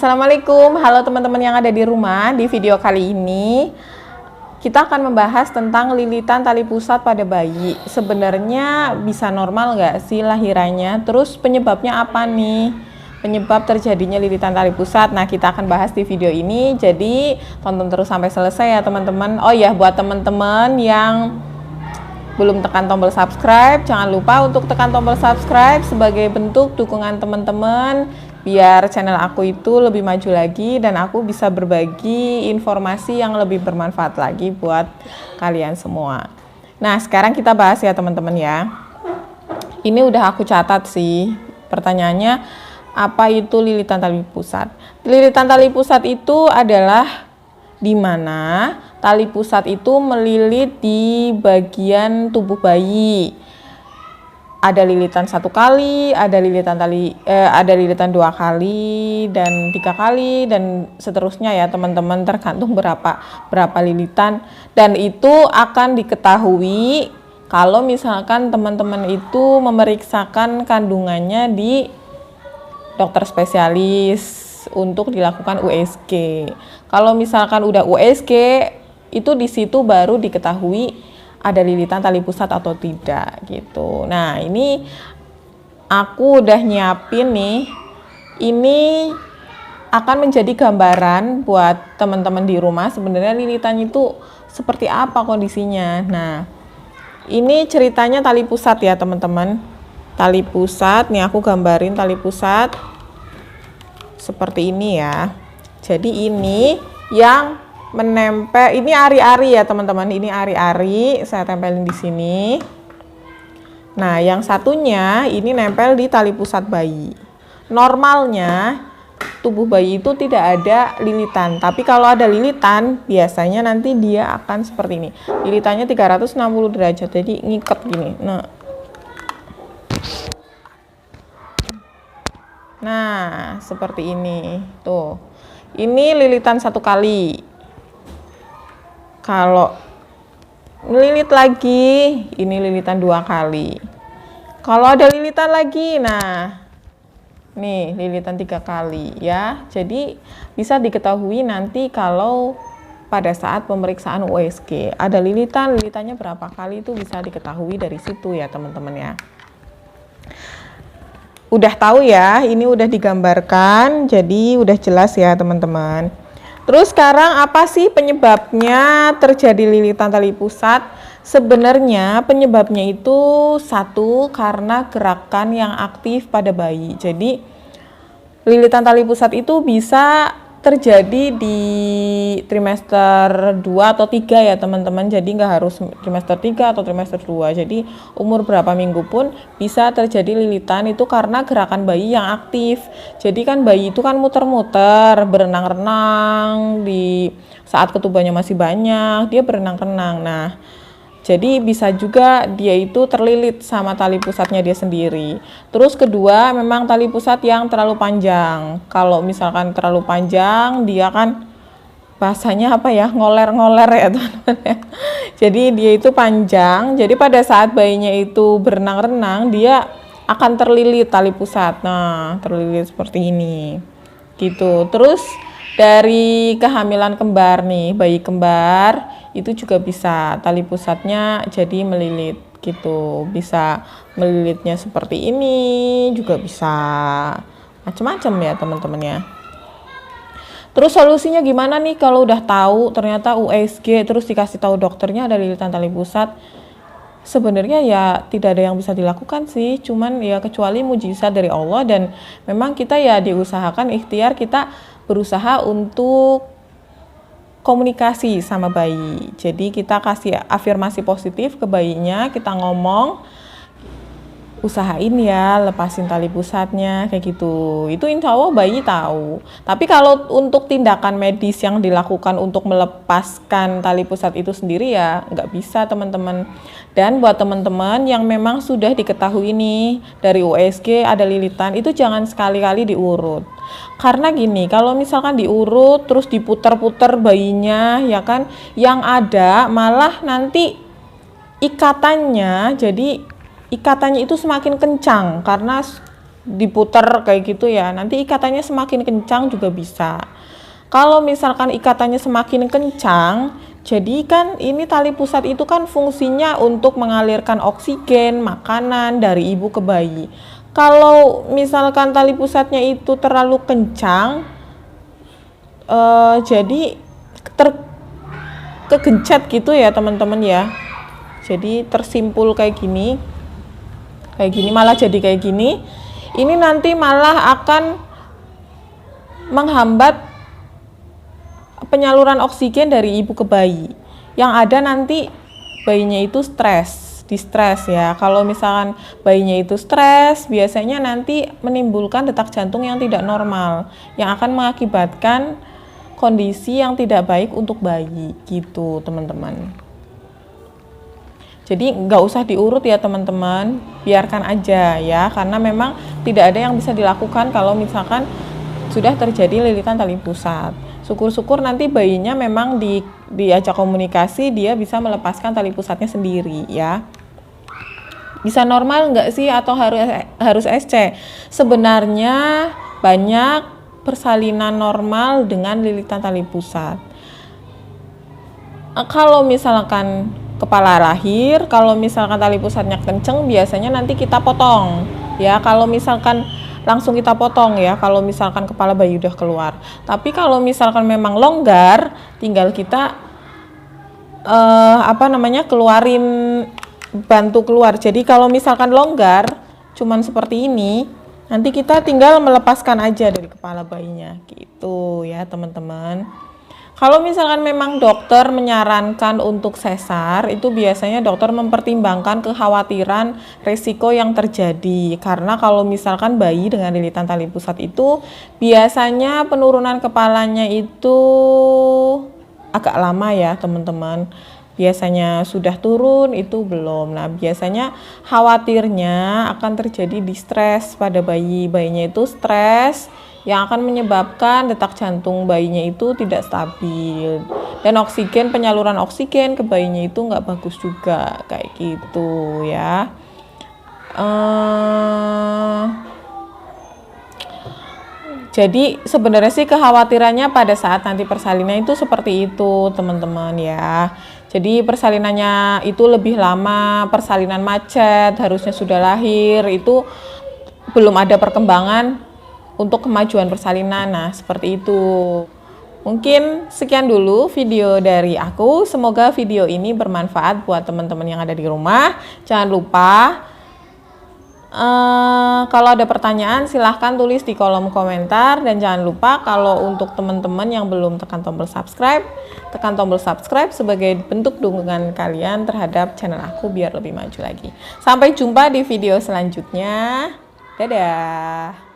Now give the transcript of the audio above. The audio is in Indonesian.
Assalamualaikum, halo teman-teman yang ada di rumah. Di video kali ini kita akan membahas tentang lilitan tali pusat pada bayi. Sebenarnya bisa normal nggak sih lahirannya? Terus penyebabnya apa nih? Penyebab terjadinya lilitan tali pusat. Nah, kita akan bahas di video ini. Jadi tonton terus sampai selesai ya teman-teman. Oh ya, buat teman-teman yang belum tekan tombol subscribe, jangan lupa untuk tekan tombol subscribe sebagai bentuk dukungan teman-teman biar channel aku itu lebih maju lagi dan aku bisa berbagi informasi yang lebih bermanfaat lagi buat kalian semua. Nah, sekarang kita bahas ya teman-teman ya. Ini udah aku catat sih. Pertanyaannya, apa itu lilitan tali pusat? Lilitan tali pusat itu adalah di mana tali pusat itu melilit di bagian tubuh bayi. Ada lilitan 1 kali, ada lilitan ada lilitan 2 kali dan 3 kali dan seterusnya ya teman-teman, tergantung berapa lilitan, dan itu akan diketahui kalau misalkan teman-teman itu memeriksakan kandungannya di dokter spesialis untuk dilakukan USG. Kalau misalkan udah USG, itu di situ baru diketahui ada lilitan tali pusat atau tidak gitu. Nah, ini aku udah nyiapin nih. Ini akan menjadi gambaran buat teman-teman di rumah sebenarnya lilitan itu seperti apa kondisinya. Nah, ini ceritanya tali pusat ya teman-teman. Tali pusat, nih aku gambarin tali pusat seperti ini ya. Jadi ini yang menempel, ini ari-ari ya teman-teman, ini ari-ari saya tempelin di sini. Nah, yang satunya ini nempel di tali pusat bayi. Normalnya tubuh bayi itu tidak ada lilitan, tapi kalau ada lilitan biasanya nanti dia akan seperti ini. Lilitannya 360 derajat, jadi ngikat gini. Nah, seperti ini. Tuh. Ini lilitan 1 kali. Kalau ngelilit lagi, ini lilitan 2 kali. Kalau ada lilitan lagi, nah nih lilitan 3 kali ya. Jadi bisa diketahui nanti kalau pada saat pemeriksaan USG ada lilitannya berapa kali, itu bisa diketahui dari situ ya teman-teman ya. Udah tahu ya, ini udah digambarkan, jadi udah jelas ya teman-teman. Terus sekarang apa sih penyebabnya terjadi lilitan tali pusat? Sebenarnya penyebabnya itu satu, karena gerakan yang aktif pada bayi. Jadi lilitan tali pusat itu bisa terjadi di trimester 2 atau 3 ya teman-teman. Jadi nggak harus trimester 3 atau trimester 2. Jadi umur berapa minggu pun bisa terjadi lilitan, itu karena gerakan bayi yang aktif. Jadi kan bayi itu kan muter-muter, berenang-renang, di saat ketubannya masih banyak, dia berenang-renang. Nah, jadi bisa juga dia itu terlilit sama tali pusatnya dia sendiri. Terus kedua, memang tali pusat yang terlalu panjang. Kalau misalkan terlalu panjang, dia kan bahasanya apa ya, ngoler-ngoler ya teman-teman ya. Jadi dia itu panjang, jadi pada saat bayinya itu berenang-renang, dia akan terlilit tali pusat. Nah, terlilit seperti ini gitu. Terus dari kehamilan kembar nih, bayi kembar itu juga bisa tali pusatnya jadi melilit gitu. Bisa melilitnya seperti ini, juga bisa macam-macam ya teman-teman ya. Terus solusinya gimana nih kalau udah tahu ternyata USG terus dikasih tahu dokternya ada lilitan tali pusat? Sebenarnya ya tidak ada yang bisa dilakukan sih, cuman ya kecuali mujizat dari Allah, dan memang kita ya diusahakan, ikhtiar kita berusaha untuk komunikasi sama bayi. Jadi kita kasih afirmasi positif ke bayinya, kita ngomong, usahain ya lepasin tali pusatnya kayak gitu. Itu insya Allah bayi tahu. Tapi kalau untuk tindakan medis yang dilakukan untuk melepaskan tali pusat itu sendiri ya nggak bisa teman-teman. Dan buat teman-teman yang memang sudah diketahui nih dari USG ada lilitan, itu jangan sekali-kali diurut. Karena gini, kalau misalkan diurut terus diputar-putar bayinya ya kan, yang ada malah nanti ikatannya itu semakin kencang karena diputer kayak gitu ya, nanti ikatannya semakin kencang juga bisa. Kalau misalkan ikatannya semakin kencang, jadi kan ini tali pusat itu kan fungsinya untuk mengalirkan oksigen, makanan dari ibu ke bayi. Kalau misalkan tali pusatnya itu terlalu kencang, jadi kegencet gitu ya teman-teman ya. Jadi tersimpul kayak gini, malah jadi kayak gini. Ini nanti malah akan menghambat penyaluran oksigen dari ibu ke bayi. Yang ada nanti bayinya itu distres ya. Kalau misalkan bayinya itu stres, biasanya nanti menimbulkan detak jantung yang tidak normal, yang akan mengakibatkan kondisi yang tidak baik untuk bayi gitu teman-teman. Jadi nggak usah diurut ya teman-teman, biarkan aja ya, karena memang tidak ada yang bisa dilakukan kalau misalkan sudah terjadi lilitan tali pusat. Syukur-syukur nanti bayinya memang diajak komunikasi, dia bisa melepaskan tali pusatnya sendiri ya. Bisa normal nggak sih atau harus SC? Sebenarnya banyak persalinan normal dengan lilitan tali pusat. Kalau misalkan kepala lahir, kalau misalkan tali pusatnya kenceng, biasanya nanti kita potong ya. Kalau misalkan langsung kita potong ya, kalau misalkan kepala bayi udah keluar. Tapi kalau misalkan memang longgar, tinggal kita keluarin, bantu keluar. Jadi kalau misalkan longgar cuman seperti ini, nanti kita tinggal melepaskan aja dari kepala bayinya gitu ya teman-teman. Kalau misalkan memang dokter menyarankan untuk sesar, itu biasanya dokter mempertimbangkan kekhawatiran resiko yang terjadi. Karena kalau misalkan bayi dengan lilitan tali pusat itu biasanya penurunan kepalanya itu agak lama ya teman-teman. Biasanya sudah turun, itu belum. Nah, biasanya khawatirnya akan terjadi distres pada bayinya itu stres, yang akan menyebabkan detak jantung bayinya itu tidak stabil, dan penyaluran oksigen ke bayinya itu nggak bagus juga kayak gitu ya. Jadi sebenarnya sih kekhawatirannya pada saat nanti persalinan itu seperti itu teman-teman ya. Jadi persalinannya itu lebih lama, persalinan macet, harusnya sudah lahir, itu belum ada perkembangan untuk kemajuan persalinan. Nah, seperti itu. Mungkin sekian dulu video dari aku. Semoga video ini bermanfaat buat teman-teman yang ada di rumah. Jangan lupa kalau ada pertanyaan silahkan tulis di kolom komentar, dan jangan lupa kalau untuk teman-teman yang belum tekan tombol subscribe, tekan tombol subscribe sebagai bentuk dukungan kalian terhadap channel aku biar lebih maju lagi. Sampai jumpa di video selanjutnya. Dadah.